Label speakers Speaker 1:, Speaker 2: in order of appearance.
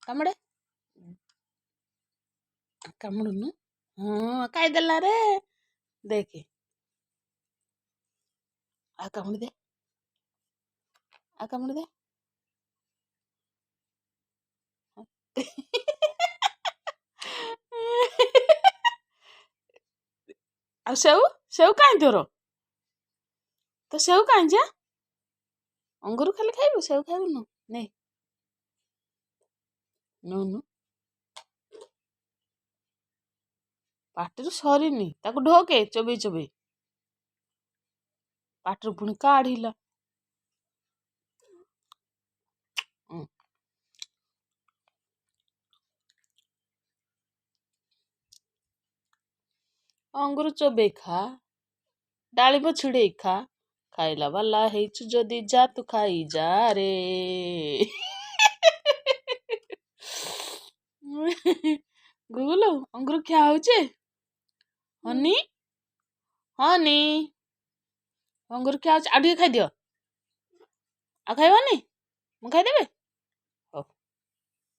Speaker 1: କାମୁଡ଼େ କାମୁଡ଼ୁନୁ ହଁ ଖାଇଦେଲା ରେ ଦେଖେ ଆଉ କାମୁଡ଼ି ଦେ ଆଉ କାମୁଡ଼ି ଦେ ଆଉ ସେଉ ସେଉ କାହିଁ ତୋର ତ ସେଉ କାହିଁ ଯା ଅଙ୍ଗୁର ଖାଲି ଖାଇବୁ ସେଉ ଖାଇବୁନୁ ନେ ନଉନୁ ପାଟିରୁ ସରିନି ତାକୁ ଢୋକେ ଚୋବେଇ ଚୋବେଇ ପାଟିରୁ ପୁଣି କାଢିଲା ଅଙ୍ଗୁର ଚୋବେଇ ଖା ଡାଳିମ୍ବ ଛିଡେଇ ଖା ଖାଇଲା ବାଲା ହେଇଛୁ ଯଦି ଯା ତୁ ଖାଇ ଯା ରେ ଗୁଗୁଲୁ ଅଙ୍ଗୁର ଖିଆ ହଉଛି ହନି ହନି ଅଙ୍ଗୁର ଖିଆ ହଉଛି ଆଉ ଟିକେ ଖାଇଦିଅ ଆଉ ଖାଇବନି ମୁଁ ଖାଇଦେବି